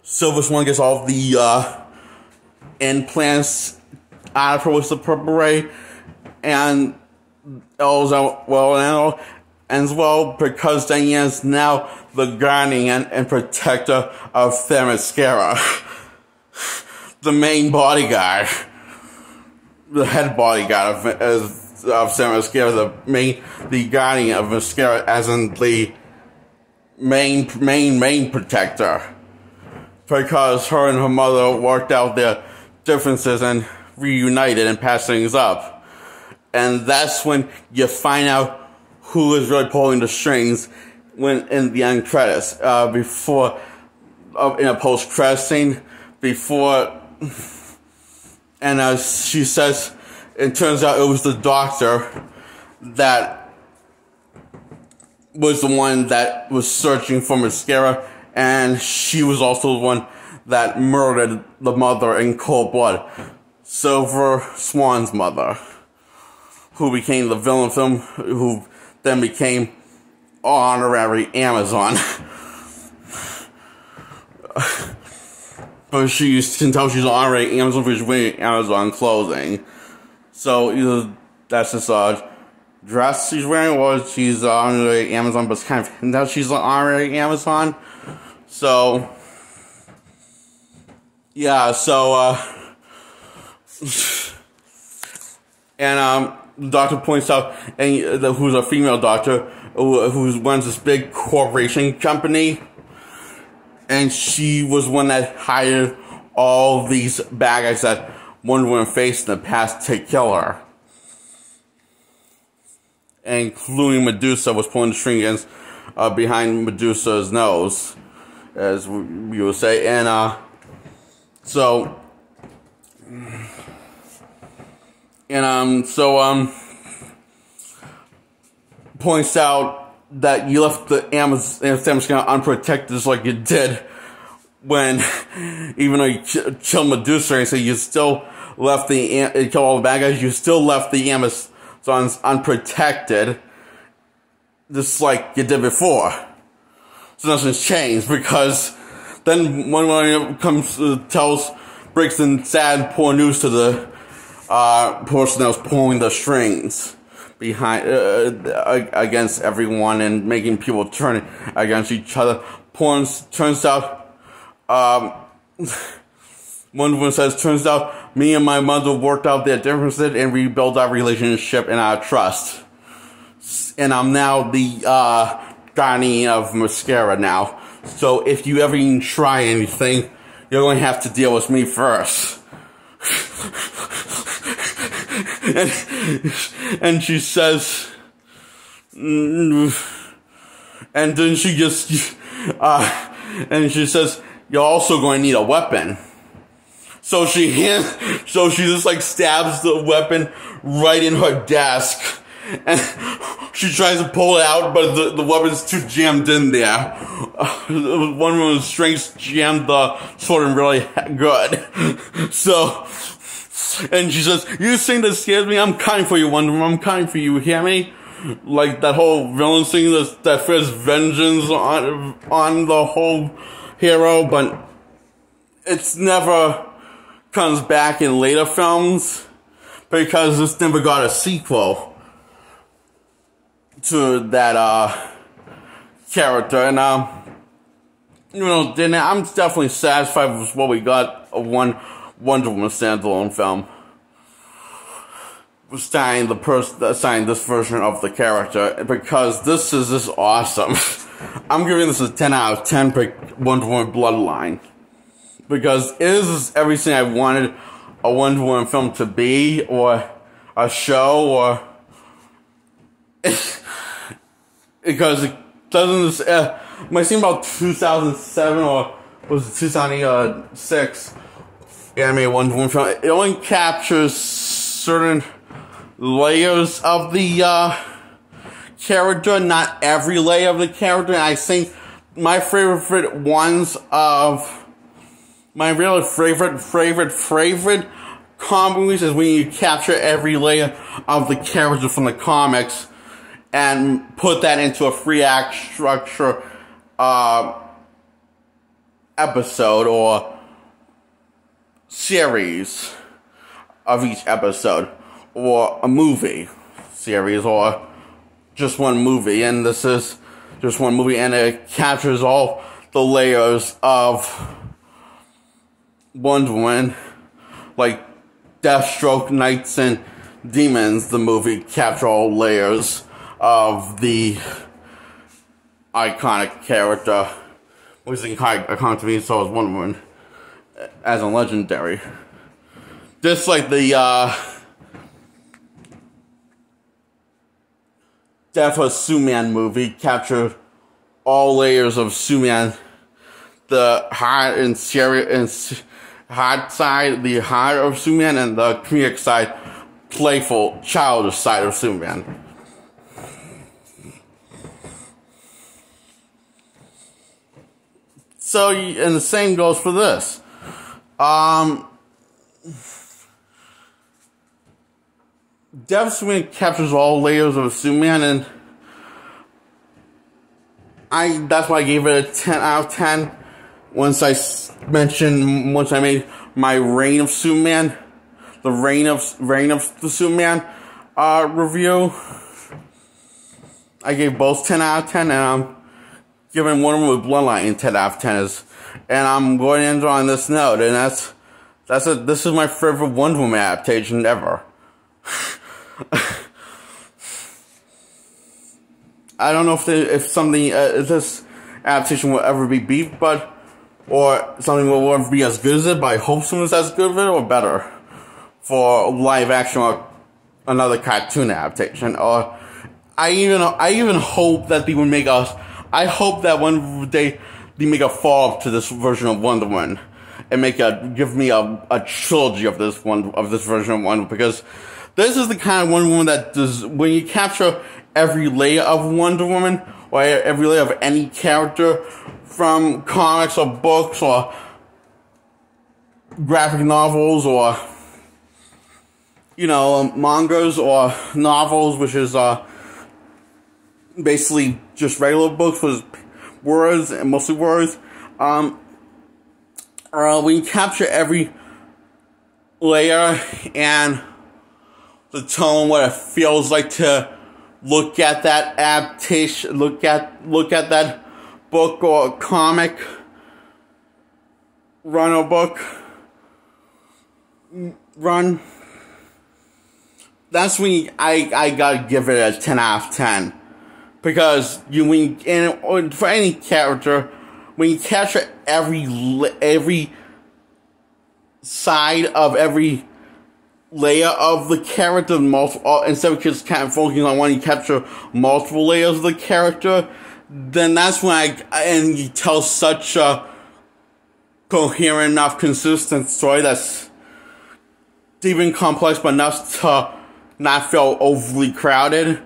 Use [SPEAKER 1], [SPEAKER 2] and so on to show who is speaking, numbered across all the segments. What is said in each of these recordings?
[SPEAKER 1] Silver Swan gets all the implants out of her with the purple ray, and as well because Diana's now the guardian and protector of Themyscira, the main bodyguard, the head bodyguard of Themyscira, the guardian of Themyscira, as in the main protector, because her and her mother worked out their differences and reunited and passed things up. And that's when you find out who is really pulling the strings when in the end credits, before in a post-credit scene, before, and she says, it turns out it was the doctor that was the one that was searching for Mascara, and she was also the one that murdered the mother in cold blood. Silver Swan's mother, who became the villain film, who then became honorary Amazon. But you can tell she's honorary Amazon because she's wearing Amazon clothing. So either that's this dress she's wearing, or she's honorary Amazon, but it's kind of now she's an honorary Amazon. So yeah, so and the doctor points out, and who's a female doctor who runs this big corporation company, and she was one that hired all these bad guys that Wonder Woman faced in the past to kill her, including Medusa was pulling the string against behind Medusa's nose, as we would say, and so points out that you left the Amazon unprotected just like you did when, even though you killed Medusa, and so you still left killed all the bad guys, you still left the Amazons unprotected, just like you did before. So nothing's changed, because then one comes, breaks in sad, poor news to the person that was pulling the strings behind against everyone and making people turn against each other. Turns out, one woman says, turns out me and my mother worked out their differences and rebuilt our relationship and our trust. And I'm now the guardian of Mascara now. So if you ever even try anything, you're going to have to deal with me first. and she says, and then she just, and she says, you're also going to need a weapon. So she just like stabs the weapon right in her desk, and she tries to pull it out, but the weapon's too jammed in there. One of the strings jammed the sword in really good. So, and she says, you think that scares me? I'm kind for you, Wonder Woman. I'm kind for you, hear me? Like that whole villain thing that feels vengeance on the whole hero, but it's never comes back in later films, because this never got a sequel to that character, and I'm definitely satisfied with what we got of one Wonder Woman standalone film, starring this version of the character, because this is just awesome. I'm giving this a 10 out of 10 for Wonder Woman Bloodline, because it is everything I wanted a Wonder Woman film to be, or a show, or because it doesn't, it might seem about 2007 or was it 2006 animated Wonder Woman film. It only captures certain layers of the character, not every layer of the character. And I think my favorite ones of my real favorite comic movies is when you capture every layer of the character from the comics and put that into a free act structure episode or series of each episode, or a movie series, or just one movie. And this is just one movie, and it captures all the layers of Wonder Woman, like Deathstroke, Knights, and Demons. The movie captures all layers of the iconic character, which is iconic to me, so is Wonder Woman as a legendary. Just like the Death of Superman movie captured all layers of Superman, the hard and serious and hard side, the hard of Superman, and the comedic side, playful, childish side of Superman. So, and the same goes for this. Death of Superman captures all layers of Superman, and that's why I gave it a 10 out of 10. Once I made my Reign of Superman, the Reign of the Superman review, I gave both 10 out of 10, and I'm giving Wonder Woman with Bloodlines 10 out of 10. And I'm going to end on this note, and this is my favorite Wonder Woman adaptation ever. I don't know if this adaptation will ever be beat, or something will ever be as good as it, but I hope someone's as good as it or better for live action or another cartoon adaptation. Or I even hope that people I hope that one day they make a follow-up to this version of Wonder Woman and give me a trilogy of this version of Wonder Woman, because this is the kind of Wonder Woman that does, when you capture every layer of Wonder Woman, or every layer of any character from comics or books or graphic novels or, mangas or novels, which is basically just regular books with words, and mostly words. When you capture every layer and the tone, what it feels like to look at that adaptation, look at that book or comic run or book run, that's when I gotta give it a 10 out of 10. Because for any character, when you capture every side of every layer of the character, instead of just kind of focusing on one, you capture multiple layers of the character, then that's when and you tell such a coherent enough, consistent story that's deep and complex, but enough to not feel overly crowded,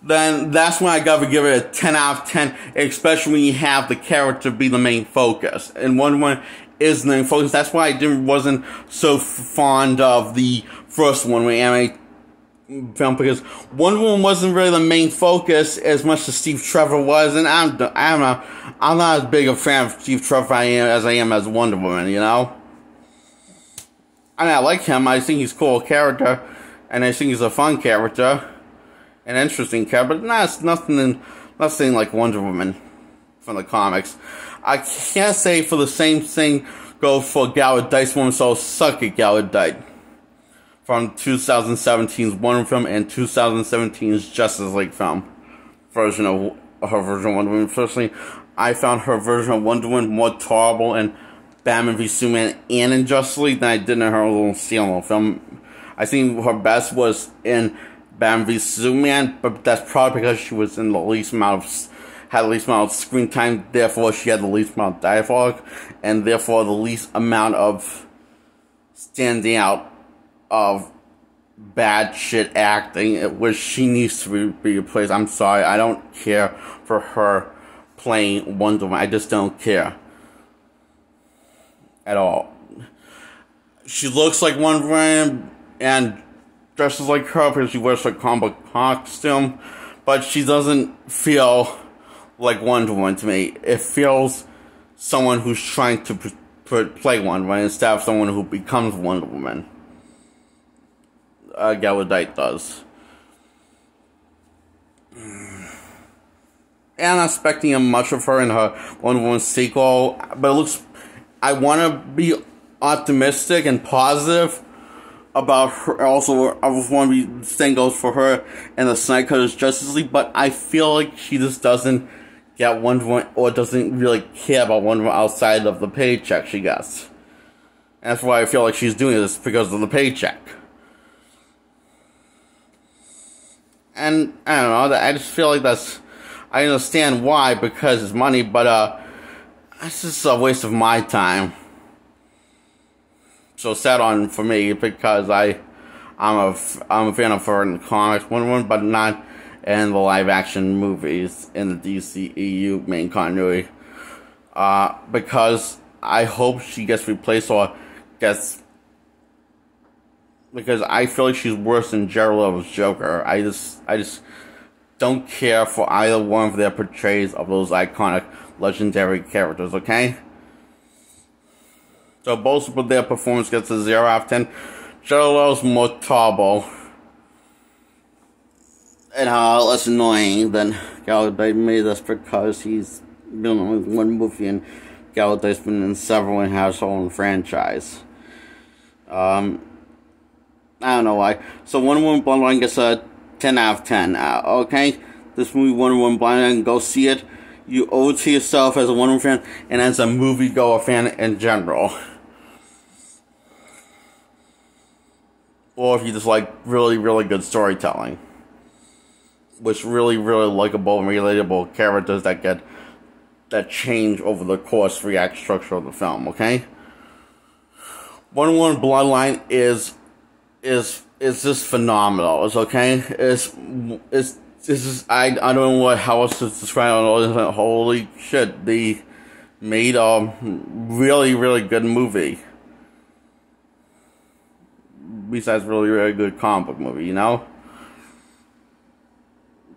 [SPEAKER 1] then that's when I gotta give it a 10 out of 10, especially when you have the character be the main focus. And Wonder Woman is the main focus. That's why I wasn't so fond of the first Wonder Woman anime film, because Wonder Woman wasn't really the main focus as much as Steve Trevor was, and I'm not as big a fan of Steve Trevor as I am as Wonder Woman, I mean, I like him. I think he's a cool character, and I think he's a fun character, an interesting character, but it's nothing like Wonder Woman from the comics. I can't say for the same thing goes for Gal Gadot's Woman, so suck it, Gal Gadot, from 2017's Wonder Woman film and 2017's Justice League film version of her version of Wonder Woman. Personally, I found her version of Wonder Woman more tolerable in Batman v Superman and in Justice League than I did in her little standalone film. I think her best was in Batman v Superman, but that's probably because she was in the least amount of screen time, therefore she had the least amount of dialogue, and therefore the least amount of standing out of bad shit acting, which she needs to be replaced. I'm sorry, I don't care for her playing Wonder Woman. I just don't care at all. She looks like Wonder Woman and dresses like her because she wears her comic costume, but she doesn't feel like Wonder Woman to me. It feels someone who's trying to play Wonder Woman instead of someone who becomes Wonder Woman. Gal Gadot does. And I'm not expecting much of her in her Wonder Woman sequel, but it looks. I want to be optimistic and positive about her. Also, I just want to be same goes for her and the Snyder Cut's Justice League, but I feel like she just doesn't get Wonder Woman or doesn't really care about Wonder Woman outside of the paycheck she gets. And that's why I feel like she's doing this, because of the paycheck. And I don't know, I just feel like that's. I understand why, because it's money, but it's just a waste of my time. So sad on for me, because I'm a fan of her in the comics, Wonder Woman, but not in the live action movies in the DCEU main continuity. Because I hope she gets replaced or gets. Because I feel like she's worse than Jared Leto's Joker. I just don't care for either one of their portrays of those iconic, legendary characters, okay? So both of their performance gets a 0 out of 10. Jared Leto's more tolerable and less annoying than Gal Gadot, made this because he's been in one movie and Gal Gadot's been in several and has her own franchise. I don't know why. So Wonder Woman Bloodline gets a 10 out of 10. Okay? This movie, Wonder Woman Bloodline, go see it. You owe it to yourself as a Wonder Woman fan and as a moviegoer fan in general. Or if you just like really, really good storytelling. With really, really likable and relatable characters that change over the course of the act structure of the film, okay? Wonder Woman Bloodline is just phenomenal. It's okay. It's just I don't know how else to describe it. Holy shit! They made a really, really good movie. Besides, really, really good comic book movie, you know.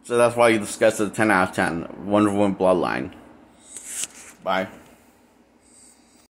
[SPEAKER 1] So that's why you discussed it 10 out of 10. Wonder Woman Bloodline. Bye.